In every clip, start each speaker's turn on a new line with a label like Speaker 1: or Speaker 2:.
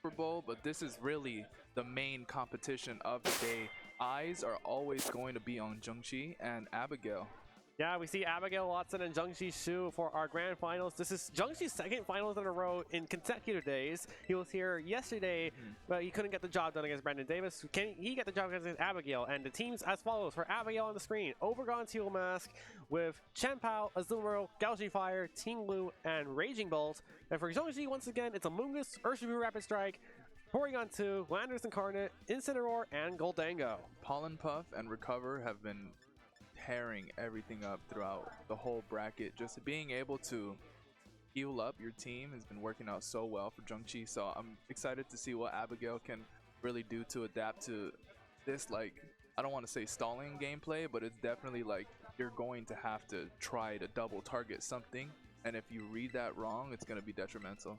Speaker 1: Super Bowl, but this is really the main competition of the day. Eyes are always going to be on Junxi and Abigail.
Speaker 2: Yeah, we see Abigail, Watson, and Junxi Shu for our grand finals. This is Junxi's second finals in a row in consecutive days. He was here yesterday, but he couldn't get the job done against Brandon Davis. Can he get the job against Abigail? And the teams as follows for Abigail on the screen: Overgone Teal Mask with Chen Pao, Azumarill, Gouji Fire, Ting Lu, and Raging Bolt. And for Junxi, once again, it's Amoonguss, Urshifu Rapid Strike, Porygon 2, Landorus Incarnate, Incineroar, and Goldango.
Speaker 1: Pollen Puff and Recover have been tearing everything up throughout the whole bracket. Just being able to heal up your team has been working out so well for Junxi, so I'm excited to see what Abigail can really do to adapt to this, like, I don't want to say stalling gameplay, but it's definitely like you're going to have to try to double target something, and if you read that wrong, it's going to be detrimental.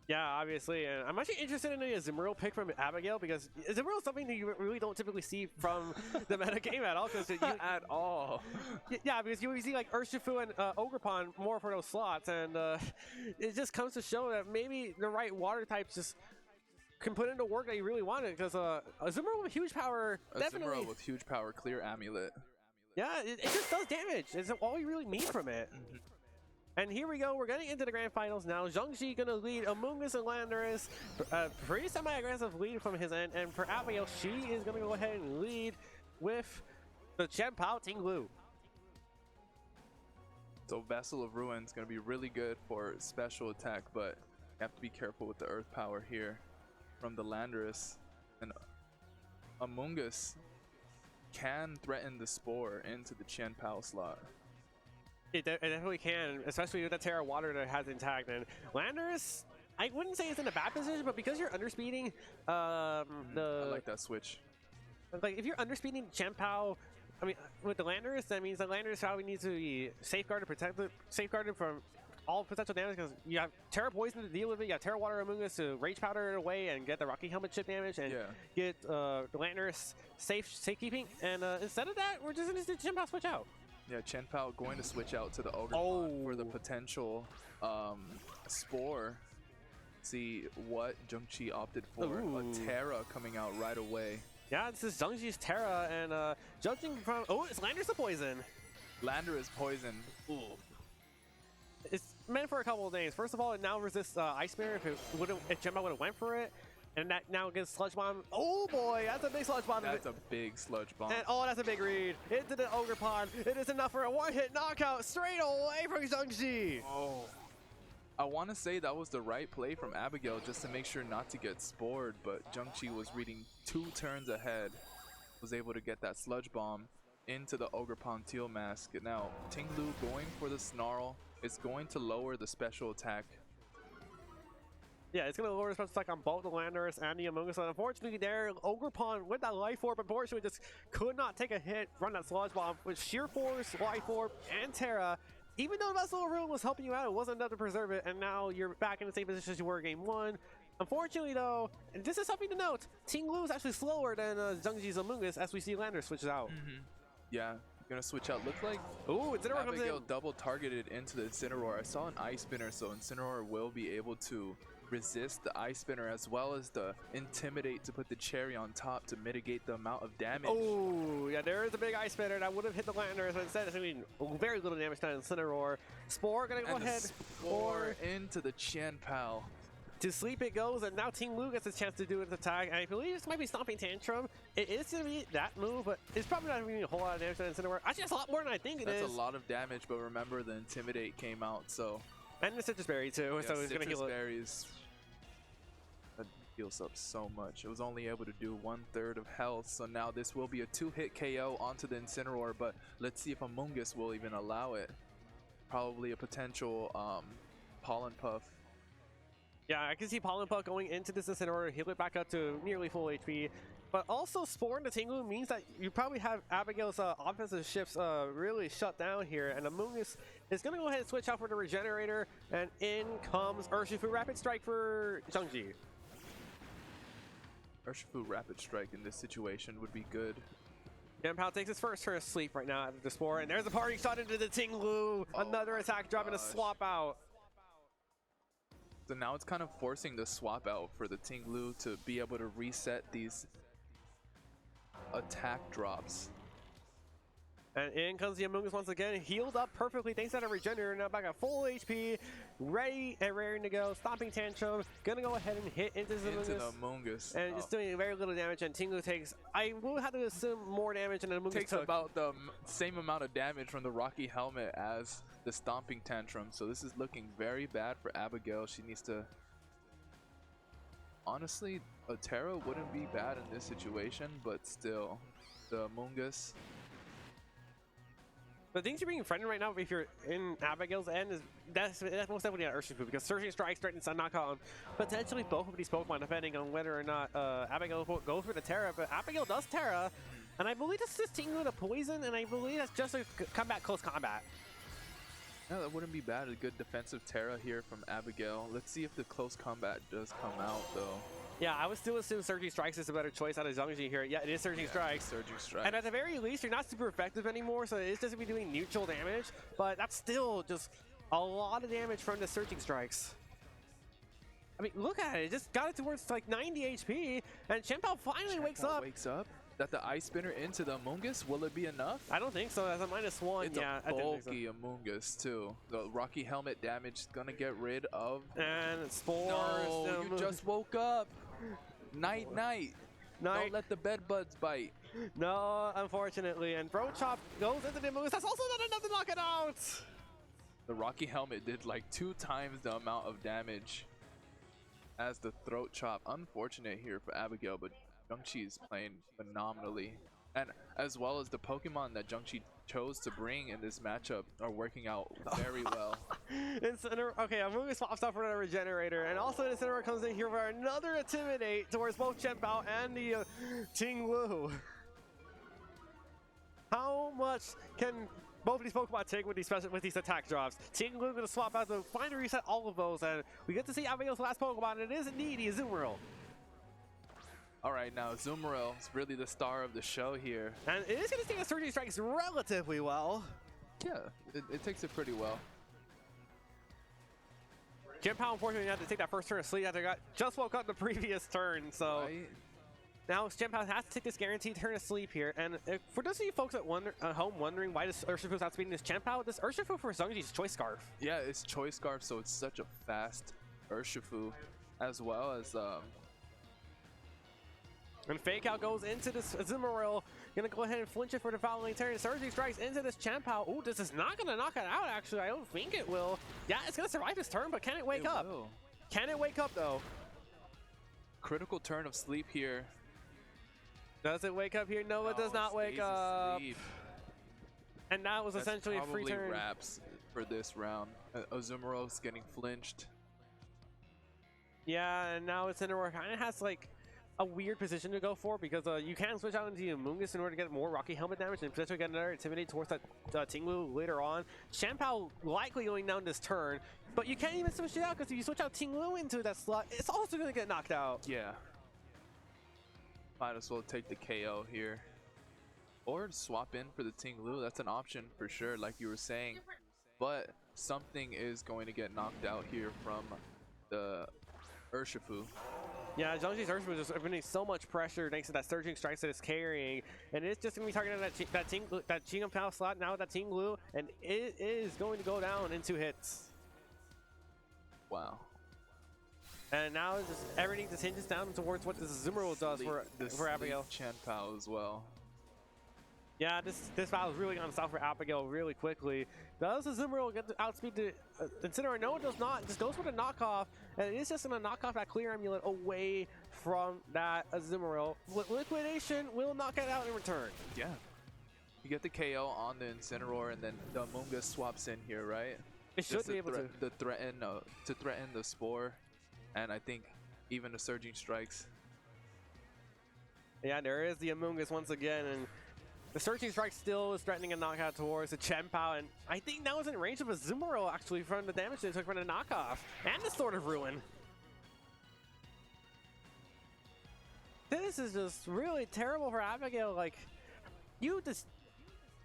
Speaker 2: Yeah, obviously, and I'm actually interested in a Azumarill pick from Abigail, because Azumarill is something that you really don't typically see from the meta game at all.
Speaker 1: At all.
Speaker 2: Yeah, because you see like Urshifu and Ogerpon more for those slots, and it just comes to show that maybe the right water types just can put into work that you really wanted, because Azumarill with huge power, definitely.
Speaker 1: Azumarill with huge power, clear Amulet.
Speaker 2: Yeah, it just does damage. It's all you really need from it. And here we go, we're getting into the grand finals now. Junxi gonna lead Amoonguss and Landorus. Pretty semi-aggressive lead from his end. And for Abigail, she is gonna go ahead and lead with the Chen Pao Ting Lu.
Speaker 1: So Vessel of Ruin is gonna be really good for special attack, but you have to be careful with the earth power here from the Landorus. And Amoonguss can threaten the Spore into the Chen Pao slot.
Speaker 2: It definitely can, especially with the Terra Water that it has intact. And Landorus, I wouldn't say it's in a bad position, but because you're underspeeding,
Speaker 1: I like that switch.
Speaker 2: Like if you're underspeeding Chen Pao, I mean, with the Landorus, that means the Landorus probably needs to be safeguarded, protected, safeguarded from all potential damage, because you have Terra Poison to deal with it, you have Terra Water Amoonguss to Rage Powder it away and get the Rocky Helmet chip damage, and get the Landorus safekeeping. And instead of that, we're just going to see Chen Pao switch out.
Speaker 1: Yeah, Chen Pao going to switch out to the Ogerpon for the potential Spore. See what Junxi opted for. A Terra coming out right away.
Speaker 2: Yeah, this is Junxi's Terra, and judging from... Oh, it's Landorus the Poison.
Speaker 1: Landorus Poison. Ooh.
Speaker 2: It's meant for a couple of things. First of all, it now resists Ice Spear if Chen Pao would have went for it. And that now gets Sludge Bomb. Oh boy, that's a big Sludge Bomb.
Speaker 1: That's a big Sludge Bomb.
Speaker 2: And oh, that's a big read. Into the Ogerpon. It is enough for a one-hit knockout straight away from Junxi.
Speaker 1: Oh. I want to say that was the right play from Abigail, just to make sure not to get spored, but Junxi was reading 2 turns ahead. Was able to get that Sludge Bomb into the Ogerpon Teal Mask. Now, Ting Lu going for the Snarl. It's going to lower the special attack.
Speaker 2: Yeah, it's going to lower the special attack on both the Landorus and the Amoonguss. And unfortunately, there, Ogerpon with that Life Orb, unfortunately, just could not take a hit from that Sludge Bomb with Sheer Force, Life Orb, and Terra. Even though the Vessel of Ruin was helping you out, it wasn't enough to preserve it, and now you're back in the same position as you were in Game 1. Unfortunately, though, and this is something to note, Ting Lu is actually slower than Junxi's Amoonguss as we see Landorus switches out.
Speaker 1: Yeah. Gonna switch out. Looks like
Speaker 2: Incineroar
Speaker 1: Abigail double targeted into the Incineroar. I saw an Ice Spinner, so Incineroar will be able to resist the Ice Spinner as well as the Intimidate to put the cherry on top to mitigate the amount of damage.
Speaker 2: Oh, yeah, there is a big Ice Spinner that would have hit the Landorus, but instead it's doing very little damage to Incineroar. Spore gonna go ahead.
Speaker 1: Spore into the Chen Pao.
Speaker 2: To sleep it goes, and now Ting Lu gets a chance to do its attack. And I believe this might be Stomping Tantrum. It is going to be that move, but it's probably not going to be a whole lot of damage to Incineroar. Actually, that's a lot more than I think it is.
Speaker 1: That's a lot of damage, but remember the Intimidate came out, so...
Speaker 2: And the Citrus Berry, too,
Speaker 1: yeah,
Speaker 2: so it's going to heal it.
Speaker 1: Berries... That heals up so much. It was only able to do 1/3 of health, so now this will be a 2-hit KO onto the Incineroar, but let's see if Amoonguss will even allow it. Probably a potential Pollen Puff.
Speaker 2: Yeah, I can see Pollen Puff going into this Incineroar, heal it back up to nearly full HP. But also, Spore into Ting Lu means that you probably have Abigail's offensive shifts really shut down here. And Amoonguss is going to go ahead and switch out for the Regenerator. And in comes Urshifu Rapid Strike for Junxi.
Speaker 1: Urshifu Rapid Strike in this situation would be good.
Speaker 2: Chen Pao takes his first turn of sleep right now after the Spore. And there's a party shot into the Ting Lu. Another attack dropping a swap out.
Speaker 1: So now it's kind of forcing the swap out for the Ting Lu to be able to reset these attack drops.
Speaker 2: And in comes the Among Us once again, healed up perfectly thanks to that regenerator, now back at full HP, ready and raring to go, stomping tantrum, gonna go ahead and hit into the
Speaker 1: Among Us.
Speaker 2: And just doing very little damage, and Ting Lu takes, I will have to assume, more damage than Among Us
Speaker 1: takes about the same amount of damage from the Rocky Helmet as the stomping tantrum, so this is looking very bad for Abigail. She needs to, honestly, a Terra wouldn't be bad in this situation, but still, the Among Us.
Speaker 2: The things you're being threatened right now, if you're in Abigail's end, is that's most definitely an Urshifu, because Surging Strike threatens to knock on potentially both of these Pokemon, depending on whether or not Abigail goes for the Terra. But Abigail does Terra, and I believe this is Ting Lu to Poison, and I believe that's just a combat, close combat.
Speaker 1: Yeah, that wouldn't be bad. A good defensive Terra here from Abigail. Let's see if the close combat does come out, though.
Speaker 2: Yeah, I would still assume Surging Strikes is a better choice out of Junxi here. Yeah, it is Surging Strikes.
Speaker 1: Surging Strikes.
Speaker 2: And at the very least, you're not super effective anymore, so it's just going to be doing neutral damage, but that's still just a lot of damage from the Surging Strikes. I mean, look at it. It just got it towards like 90 HP, and Chien-Pao finally wakes up.
Speaker 1: That the Ice Spinner into the Among Us, will it be enough?
Speaker 2: I don't think so. As a -1,
Speaker 1: it's a bulky Among Us too. The Rocky Helmet damage is gonna get rid of.
Speaker 2: And Spores.
Speaker 1: No, you just woke up. Night. Don't let the bed bugs bite.
Speaker 2: No, unfortunately. And Throat Chop goes into the Among Us. That's also not enough to knock it out.
Speaker 1: The Rocky Helmet did like 2 times the amount of damage as the Throat Chop. Unfortunate here for Abigail, but Junxi is playing phenomenally, and as well as the Pokemon that Junxi chose to bring in this matchup are working out very well.
Speaker 2: Okay, I'm moving swaps up for another Regenerator, and also Incineroar comes in here for another Intimidate towards both Chien-Pao and the Ting Lu. How much can both of these Pokemon take with these attack drops? Ting Lu going to swap out to finally reset all of those, and we get to see Abigail's last Pokemon, and it is indeed the Azumarill.
Speaker 1: All right, now Azumarill is really the star of the show here.
Speaker 2: And it is going to take the Surging Strikes relatively well.
Speaker 1: Yeah, it takes it pretty well.
Speaker 2: Chien-Pao unfortunately had to take that first turn of sleep after got just woke up the previous turn, so
Speaker 1: right.
Speaker 2: Now Chien-Pao has to take this guaranteed turn of sleep here. And for those of you folks at home wondering why this Urshifu's outspeeding this Chien-Pao, this Urshifu for Junxi's Choice Scarf.
Speaker 1: Yeah, it's Choice Scarf, so it's such a fast Urshifu, as well as
Speaker 2: And Fake Out goes into this Azumarill. Gonna go ahead and flinch it for the following turn. Surging Strikes into this Chien-Pao. Ooh, this is not gonna knock it out, actually. I don't think it will. Yeah, it's gonna survive this turn, but can it wake up?
Speaker 1: Will.
Speaker 2: Can it wake up, though?
Speaker 1: Critical turn of sleep here.
Speaker 2: Does it wake up here? No, it does not wake up.
Speaker 1: Asleep.
Speaker 2: And that was essentially a free turn.
Speaker 1: Wraps for this round. Azumarill getting flinched.
Speaker 2: Yeah, and now Incineroar kind of has like a weird position to go for, because you can switch out into the Among Us in order to get more Rocky Helmet damage and potentially get another Intimidate towards that Ting Lu later on. Chien-Pao likely going down this turn, but you can't even switch it out, because if you switch out Ting Lu into that slot, it's also going to get knocked out.
Speaker 1: Yeah. Might as well take the KO here. Or swap in for the Ting Lu. That's an option for sure, like you were saying. But something is going to get knocked out here from the Urshifu.
Speaker 2: Yeah, Junxi's Urshifu is just putting so much pressure thanks to that Surging Strikes that it's carrying, and it's just going to be targeting that Chien-Pao slot now with that Ting Lu, and it is going to go down in 2 hits.
Speaker 1: Wow.
Speaker 2: And now it's just everything just hinges down towards what this Azumarill does for Abigail.
Speaker 1: Chien-Pao as well.
Speaker 2: Yeah, this battle is really gone south for Abigail really quickly. Does Azumarill get to outspeed the Incineroar? No, it does not. It just goes for the knockoff, and it is just going to knock off that Clear Amulet away from that Azumarill. Liquidation will knock it out in return.
Speaker 1: Yeah. You get the KO on the Incineroar, and then the Among Us swaps in here, right?
Speaker 2: It should be able to
Speaker 1: threaten the Spore, and I think even the Surging Strikes.
Speaker 2: Yeah, there is the Among Us once again, and the Surging Strike still is threatening a knockout towards the Chien-Pao, and I think that was in range of a Azumarill actually from the damage they took from the knockoff and the Sword of Ruin. This is just really terrible for Abigail. Like, you just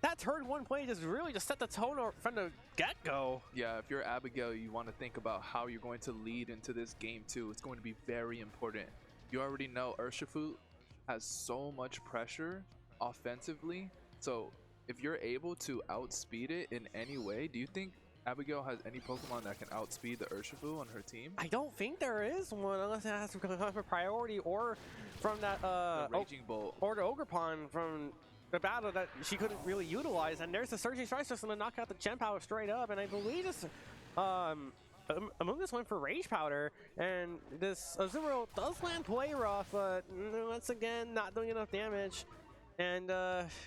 Speaker 2: that turn 1 play just really just set the tone from the get-go.
Speaker 1: Yeah, if you're Abigail, you want to think about how you're going to lead into this game too. It's going to be very important. You already know Urshifu has so much pressure offensively, so if you're able to outspeed it in any way, do you think Abigail has any Pokemon that can outspeed the Urshifu on her team?
Speaker 2: I don't think there is one unless it has to come from a priority or from that
Speaker 1: the Raging Bolt
Speaker 2: or the Ogerpon from the battle that she couldn't really utilize. And there's the Surging Strike just gonna knock out the Gem Power straight up. And I believe this Among Us went for Rage Powder, and this Azumarill does land play rough, but once again not doing enough damage. And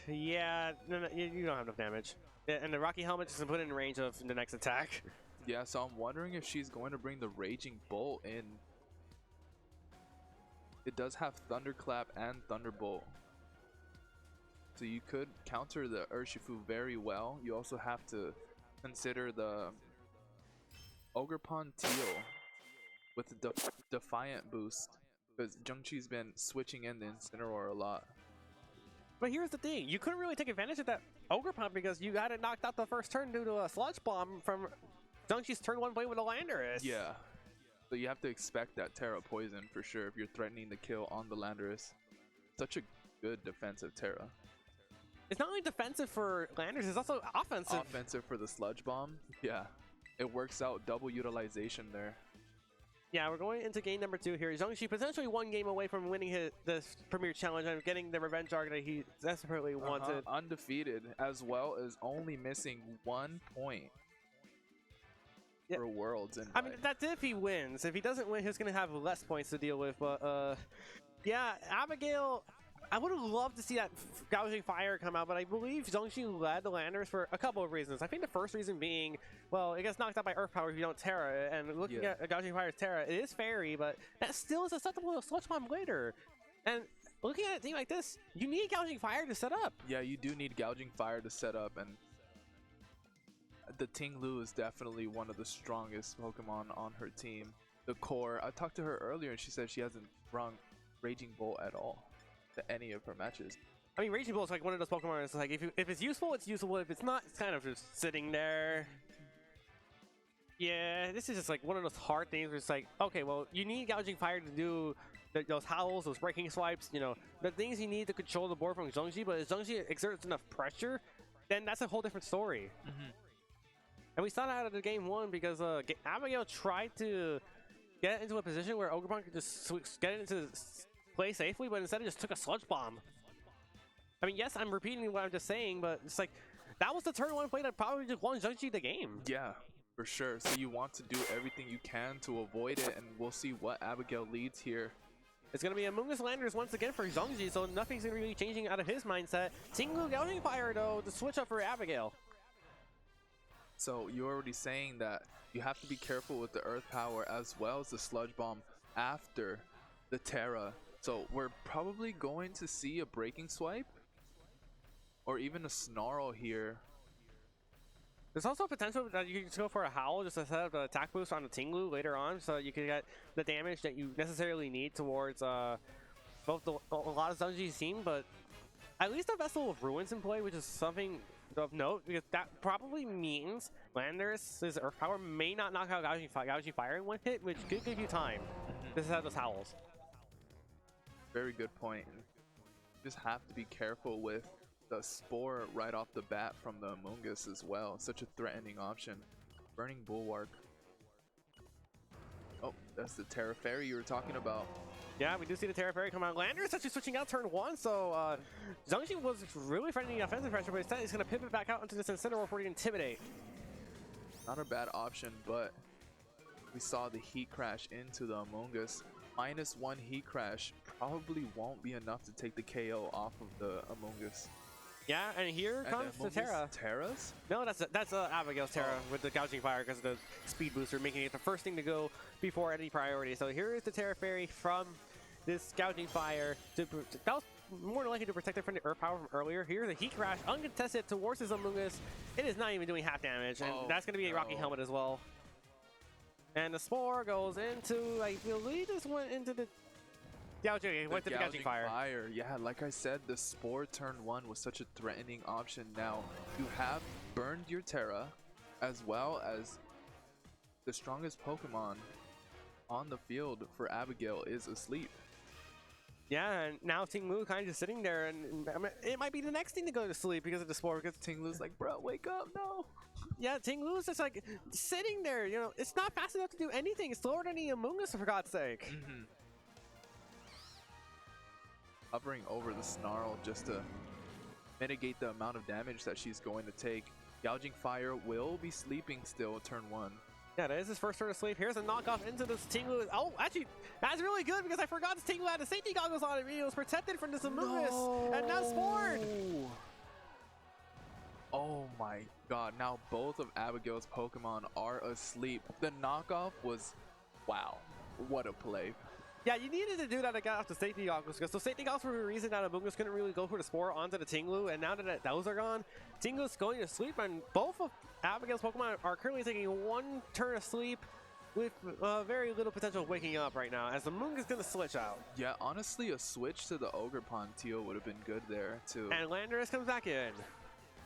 Speaker 2: yeah, you don't have enough damage. And the Rocky Helmet just put in range of the next attack.
Speaker 1: Yeah, so I'm wondering if she's going to bring the Raging Bolt in. It does have Thunderclap and Thunderbolt, so you could counter the Urshifu very well. You also have to consider the Ogerpon Teal with the Defiant boost, because Junxi's been switching in the Incineroar a lot.
Speaker 2: But here's the thing, you couldn't really take advantage of that Ogerpon because you got it knocked out the first turn due to a Sludge Bomb from Junxi's turn 1 play with a Landorus.
Speaker 1: Yeah, so you have to expect that Terra Poison for sure if you're threatening the kill on the Landorus. Such a good defensive Terra.
Speaker 2: It's not only defensive for Landorus, it's also offensive.
Speaker 1: Offensive for the Sludge Bomb. Yeah, it works out, double utilization there.
Speaker 2: Yeah, we're going into game number 2 here. Junxi potentially 1 game away from winning this Premier Challenge and getting the revenge arc that he desperately wanted.
Speaker 1: Undefeated, as well as only missing 1 point for Worlds. I mean,
Speaker 2: that's if he wins. If he doesn't win, he's going to have less points to deal with. But yeah, Abigail, I would have loved to see that Gouging Fire come out, but I believe Junxi led the Landers for a couple of reasons. I think the first reason being, well, it gets knocked out by Earth Power if you don't Terra, and looking at Gouging Fire's Terra, it is Fairy, but that still is susceptible to Sludge Bomb later. And looking at a thing like this, you need Gouging Fire to set up.
Speaker 1: Yeah, you do need Gouging Fire to set up, and the Tinglu is definitely one of the strongest Pokemon on her team. The core, I talked to her earlier, and she said she hasn't run Raging Bolt at all to any of her matches.
Speaker 2: I mean, Raging Bolt is like one of those Pokemon. It's like if it's useful, it's useful. If it's not, it's kind of just sitting there. Yeah, this is just like one of those hard things where it's like, okay, well, you need Gouging Fire to do those howls, those breaking swipes, you know, the things you need to control the board from Junxi. But if Junxi exerts enough pressure, then that's a whole different story. And we saw that out of the game 1 because Abigail tried to get into a position where Ogerpon could just get into play safely, but instead it just took a Sludge Bomb. I mean, yes, I'm repeating what I'm just saying, but it's like that was the turn 1 play that probably just won Junxi the game.
Speaker 1: Yeah, for sure. So you want to do everything you can to avoid it, and we'll see what Abigail leads here.
Speaker 2: It's going to be Among Us Landers once again for Junxi, so nothing's really changing out of his mindset. Tinglu Gouging Fire, though, to switch up for Abigail.
Speaker 1: So you're already saying that you have to be careful with the Earth Power as well as the Sludge Bomb after the Terra. So we're probably going to see a Breaking Swipe or even a Snarl here.
Speaker 2: There's also potential that you can just go for a Howl just to set up the attack boost on the Tinglu later on, so you can get the damage that you necessarily need towards both a lot of Junxi's team, but at least a Vessel of Ruins in play, which is something of note, because that probably means Landorus' Earth Power may not knock out Gouging Fire in 1 hit, which could give you time to set those Howls.
Speaker 1: Very good point. Just have to be careful with the Spore right off the bat from the Among Us as well. Such a threatening option. Burning Bulwark. Oh, that's the Terra Fairy you were talking about.
Speaker 2: Yeah, we do see the Terra Fairy come out. Landorus actually switching out turn 1, so Junxi was really threatening offensive pressure, but instead he's going to pivot back out into this Incineroar for the Intimidate.
Speaker 1: Not a bad option, but we saw the Heat Crash into the Among Us. -1 Heat Crash probably won't be enough to take the KO off of the Among Us.
Speaker 2: Yeah, and here comes the Terra.
Speaker 1: Terras?
Speaker 2: No, that's Abigail's Terra with the Gouging Fire because of the speed booster, making it the first thing to go before any priority. So here is the Terra Fairy from this Gouging Fire. That was more than likely to protect it from the Earth Power from earlier. Here's the Heat Crash, uncontested towards his Among Us. It is not even doing half damage, and that's going to be a Rocky Helmet as well. And the Spore goes into, I believe this went into the Gouging, went to the Gouging Fire.
Speaker 1: Yeah, like I said, the Spore turn 1 was such a threatening option. Now, you have burned your Terra, as well as the strongest Pokemon on the field for Abigail is asleep.
Speaker 2: Yeah, and now Ting Lu kind of just sitting there, and I mean, it might be the next thing to go to sleep because of the Spore. Because
Speaker 1: Ting Lu's like, bro, wake up, no.
Speaker 2: Yeah, Ting Lu's just like sitting there. You know, it's not fast enough to do anything. It's slower than the Amoonguss, for God's sake.
Speaker 1: Hovering over the Snarl just to mitigate the amount of damage that she's going to take. Gouging Fire will be sleeping still turn 1.
Speaker 2: Yeah, that is his first turn of sleep. Here's a knockoff into this Ting Lu. Oh, actually, that's really good because I forgot this Ting Lu had the safety goggles on it. He was protected from this Amoonguss and not spored.
Speaker 1: Oh my god, now both of Abigail's Pokemon are asleep. The knockoff was, wow, what a play.
Speaker 2: Yeah, you needed to do that to get off the safety goggles because the safety goggles were the reason that Amoonguss couldn't really go for the Spore onto the Ting Lu, and now that those are gone, Ting Lu's going to sleep, and both of Abigail's Pokemon are currently taking one turn of sleep with very little potential of waking up right now, as the Amoonguss is going to switch out.
Speaker 1: Yeah, honestly, a switch to the Ogerpon Teal would have been good there, too.
Speaker 2: And Landorus comes back in.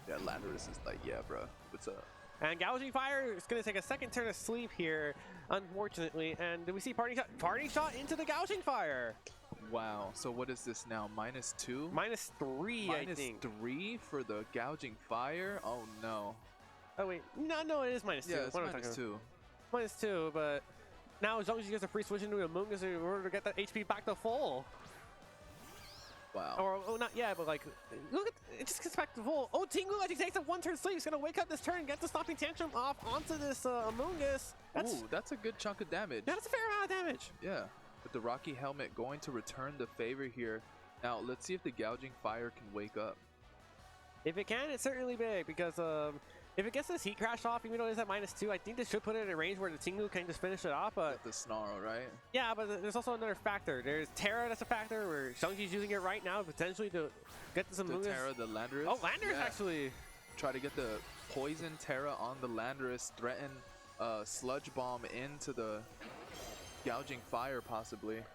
Speaker 1: Yeah, Landorus is like, yeah, bro, what's up?
Speaker 2: And Gouging Fire is going to take a second turn of sleep here, unfortunately. And do we see Parting Shot? Parting Shot into the Gouging Fire.
Speaker 1: Wow. So what is this now? -2?
Speaker 2: -3, I think.
Speaker 1: -3 for the Gouging Fire? Oh, no.
Speaker 2: Oh, wait. No, it is -2.
Speaker 1: Yeah, it's -2.
Speaker 2: -2, but now Junxi gets a free switch into Amoonguss in order to get that HP back to full.
Speaker 1: Wow.
Speaker 2: Or, oh, not yet, but like, look at it, just gets back to full. Oh, Ting Lu actually takes a one turn sleep. He's gonna wake up this turn, get the stopping tantrum off onto this Amoonguss.
Speaker 1: Ooh, that's a good chunk of damage.
Speaker 2: That's a fair amount of damage.
Speaker 1: Yeah, with the Rocky Helmet going to return the favor here. Now, let's see if the Gouging Fire can wake up.
Speaker 2: If it can, it's certainly big because if it gets this Heat Crash off, even though it's at -2, I think this should put it in a range where the Ting Lu can just finish it off. But
Speaker 1: with the Snarl, right?
Speaker 2: Yeah, but there's also another factor. There's Terra that's a factor where Junxi's using it right now potentially to get this Amoonguss.
Speaker 1: The Terra, the Landorus.
Speaker 2: Oh, Landorus actually.
Speaker 1: Try to get the Poison Terra on the Landorus, threaten Sludge Bomb into the Gouging Fire possibly.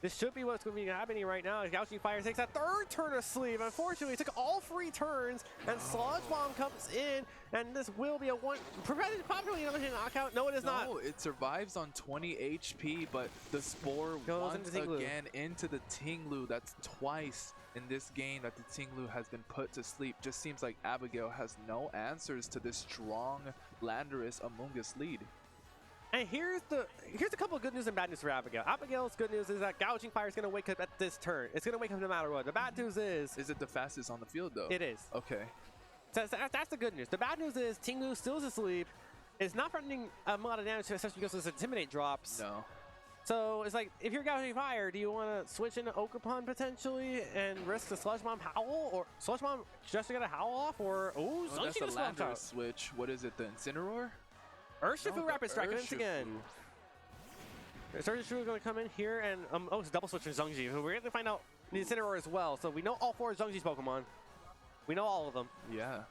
Speaker 2: This should be what's going to be happening right now. Gouging Fire takes that third turn of sleep. Unfortunately, it took all 3 turns, and Sludge Bomb comes in, and this will be a probably another knockout. No, it is not.
Speaker 1: No, it survives on 20 HP, but the Spore
Speaker 2: goes
Speaker 1: once again into the Ting Lu. That's twice in this game that the Ting Lu has been put to sleep. Just seems like Abigail has no answers to this strong Landorus Amoonguss lead.
Speaker 2: And here's a couple of good news and bad news for Abigail. Abigail's good news is that Gouging Fire is going to wake up at this turn. It's going to wake up no matter what. The bad news is
Speaker 1: it the fastest on the field, though?
Speaker 2: It is.
Speaker 1: Okay.
Speaker 2: So that's the good news. The bad news is Ting Lu still is asleep. It's not running a lot of damage, especially because his Intimidate drops.
Speaker 1: No.
Speaker 2: So it's like, if you're Gouging Fire, do you want to switch into Ogerpon potentially and risk the Sludge Bomb Howl? Or Sludge Bomb just to get a Howl off? Or,
Speaker 1: that's the Landorus switch. What is it, the Incineroar?
Speaker 2: Urshifu Rapid Strike once again. Urshifu is going to come in here and it's double switch from Junxi. We're going to find out the Incineroar as well. So we know all 4 of Junxi's Pokemon. We know all of them.
Speaker 1: Yeah.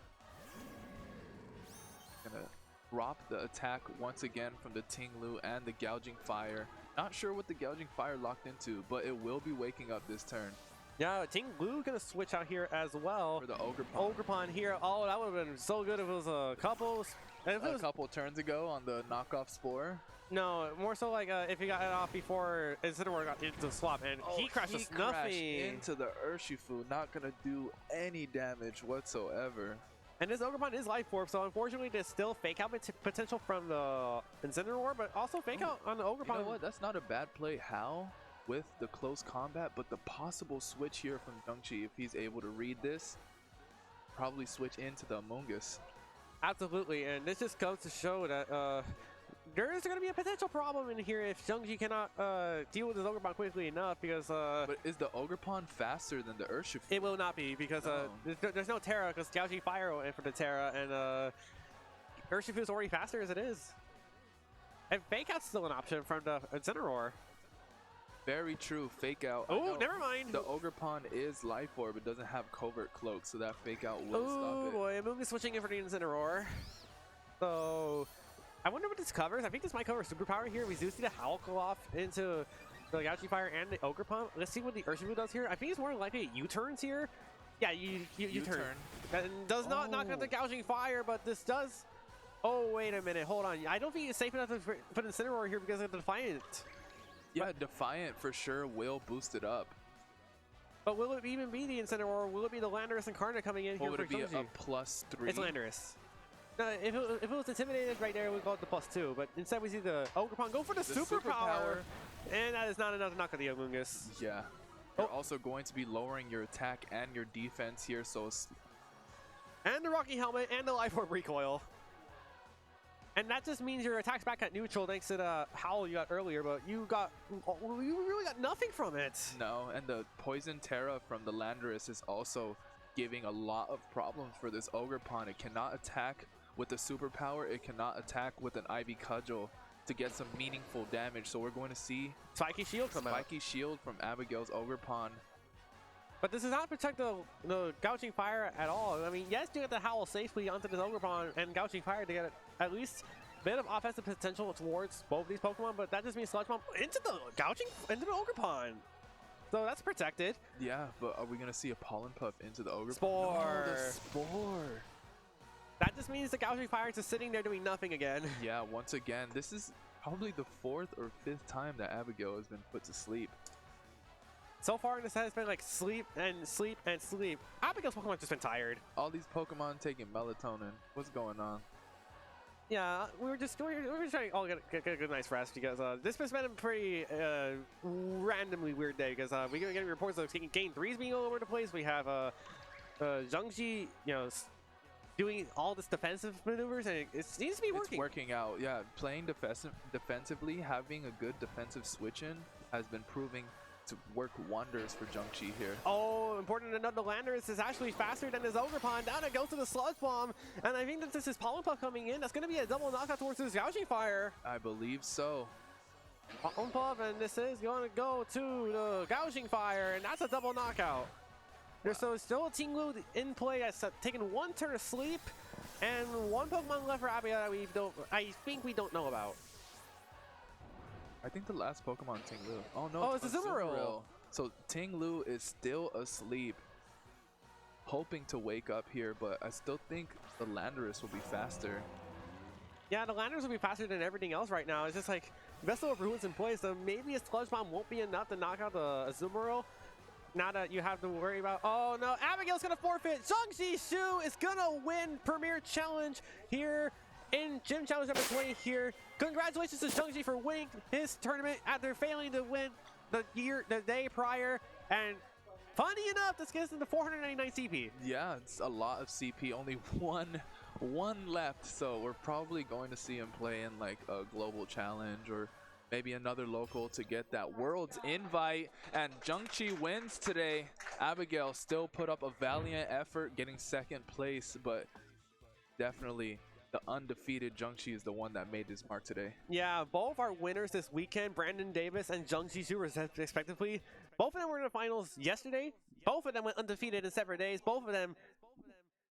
Speaker 1: Gonna drop the attack once again from the Ting Lu and the Gouging Fire. Not sure what the Gouging Fire locked into, but it will be waking up this turn.
Speaker 2: Yeah, Ting Lu gonna switch out here as well.
Speaker 1: For the Ogerpon.
Speaker 2: Ogerpon here. Oh, that would have been so good if it was a couple.
Speaker 1: A couple turns ago on the knockoff Spore.
Speaker 2: No, more so like if he got it off before Incineroar got into the swap, and he crashed with nothing
Speaker 1: into the Urshifu. Not gonna do any damage whatsoever.
Speaker 2: And this Ogerpon is Life Orb, so unfortunately there's still fake out potential from the Incineroar, but also fake out on the Ogerpon.
Speaker 1: You know what? That's not a bad play. How? With the close combat, but the possible switch here from Junxi, if he's able to read this, probably switch into the Amoonguss.
Speaker 2: Absolutely, and this just goes to show that there is going to be a potential problem in here if Junxi cannot deal with his Ogerpon quickly enough, because
Speaker 1: but is the Ogerpon faster than the Urshifu?
Speaker 2: It will not be, because there's no Terra, because Gouging Fire went for the Terra, and Urshifu is already faster as it is. And Fake Out's still an option from the Incineroar.
Speaker 1: Very true. Fake Out.
Speaker 2: Oh, never mind.
Speaker 1: The Ogerpon is Life Orb. It doesn't have Covert Cloak, so that Fake Out will stop it.
Speaker 2: Oh boy, Amoonguss switching in for the Incineroar. So, I wonder what this covers. I think this might cover Superpower here. We do see the Howl go off into The Gouching Fire and the Ogre Pump. Let's see what the Urshifu does here. I think it's more likely U-turns here. Yeah, U-turn. That does not knock out the Gouching Fire, but this does... Oh, wait a minute. Hold on. I don't think it's safe enough to put Incineroar here because of the Defiant.
Speaker 1: Yeah, Defiant for sure will boost it up.
Speaker 2: But will it even be the Incineroar, or will it be the Landorus Incarnate coming in here for Junxi?
Speaker 1: Would it be a +3?
Speaker 2: It's Landorus. No, if it was Intimidated right there, we'd call it the +2. But instead we see the Ogerpon go for the superpower. And that is not enough to knock out the Amoonguss.
Speaker 1: Yeah. You're also going to be lowering your attack and your defense here, so...
Speaker 2: And the Rocky Helmet and the Life Orb Recoil. And that just means your attack's back at neutral thanks to the Howl you got earlier, but you really got nothing from it.
Speaker 1: No, and the Poison Terra from the Landorus is also giving a lot of problems for this Ogerpon. It cannot attack with the superpower, it cannot attack with an Ivy Cudgel to get some meaningful damage. So we're going to see
Speaker 2: Spiky Shield come out.
Speaker 1: Spiky Shield from Abigail's Ogerpon.
Speaker 2: But this does not protect the Gouching Fire at all. I mean, yes, you get the Howl safely onto this Ogerpon and Gouching Fire to get at least a bit of offensive potential towards both these Pokemon, but that just means Sludge Bomb into the Ogerpon. So that's protected.
Speaker 1: Yeah, but are we going to see a Pollen Puff into the Ogerpon?
Speaker 2: Spore.
Speaker 1: No, the Spore.
Speaker 2: That just means the Gouching Fire is just sitting there doing nothing again.
Speaker 1: Yeah, once again, this is probably the 4th or 5th time that Abigail has been put to sleep.
Speaker 2: So far in this set, it's been like sleep and sleep and sleep. Abigail's Pokemon's just been tired.
Speaker 1: All these Pokemon taking melatonin. What's going on?
Speaker 2: Yeah, we were just trying to all get a good night's rest because this has been a pretty randomly weird day because we're getting reports of Game 3s being all over the place. We have Junxi, doing all this defensive maneuvers, and it seems to be working.
Speaker 1: It's working out, yeah. Playing defensively, having a good defensive switch-in has been proving to work wonders for Junxi here.
Speaker 2: Oh, important to note, the Landorus is actually faster than his Ogerpon. Down it goes to the Sludge Bomb, and I think that this is Pollen Puff coming in. That's going to be a double knockout towards this Gouching Fire.
Speaker 1: I believe so.
Speaker 2: Pollen Puff, and this is going to go to the Gouching Fire, and that's a double knockout. There's still a Ting-Lu in play that's taken one turn of sleep, and one Pokemon left for Abigail that I think we don't know about.
Speaker 1: I think the last Pokemon Ting-Lu. Oh no,
Speaker 2: oh, it's a Azumarill.
Speaker 1: So Ting-Lu is still asleep, hoping to wake up here, but I still think the Landorus will be faster.
Speaker 2: Yeah, the Landorus will be faster than everything else right now. It's just like Vessel of Ruins in place, so maybe a Sludge Bomb won't be enough to knock out the Azumarill. Now that you have to worry about, oh no, Abigail's gonna forfeit. Junxi Shu is gonna win Premier Challenge here in Gym Challenge number 20 here. Congratulations to Junxi for winning his tournament after failing to win the day prior. And funny enough, this gets into 499 CP.
Speaker 1: Yeah, it's a lot of CP. Only one left, so we're probably going to see him play in like a global challenge or maybe another local to get that world's invite. And Junxi wins today. Abigail still put up a valiant effort getting 2nd place, but definitely the undefeated Junxi is the one that made his mark today.
Speaker 2: Yeah, both our winners this weekend, Brandon Davis and Junxi Shu, respectively. Both of them were in the finals yesterday. Both of them went undefeated in separate days. Both of them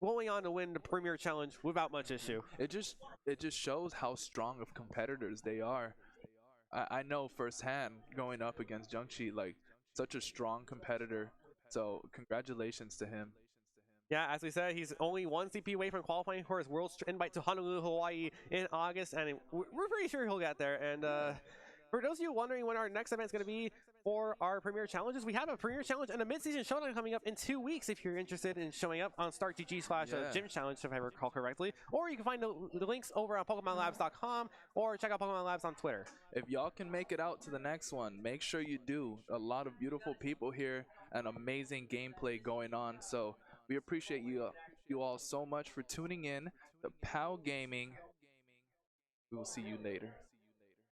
Speaker 2: going on to win the Premier Challenge without much issue.
Speaker 1: It just shows how strong of competitors they are. I know firsthand going up against Junxi, like such a strong competitor. So congratulations to him.
Speaker 2: Yeah, as we said, he's only 1 CP away from qualifying for his world invite to Honolulu, Hawaii in August, and we're pretty sure he'll get there. And for those of you wondering when our next event is going to be for our Premier Challenges, we have a Premier Challenge and a Mid-Season Showdown coming up in 2 weeks if you're interested in showing up on StartGG/Gym Challenge, if I recall correctly. Or you can find the links over on PokemonLabs.com or check out Pokemon Labs on Twitter.
Speaker 1: If y'all can make it out to the next one, make sure you do. A lot of beautiful people here and amazing gameplay going on. So we appreciate you all so much for tuning in to POW Gaming. We will see you later.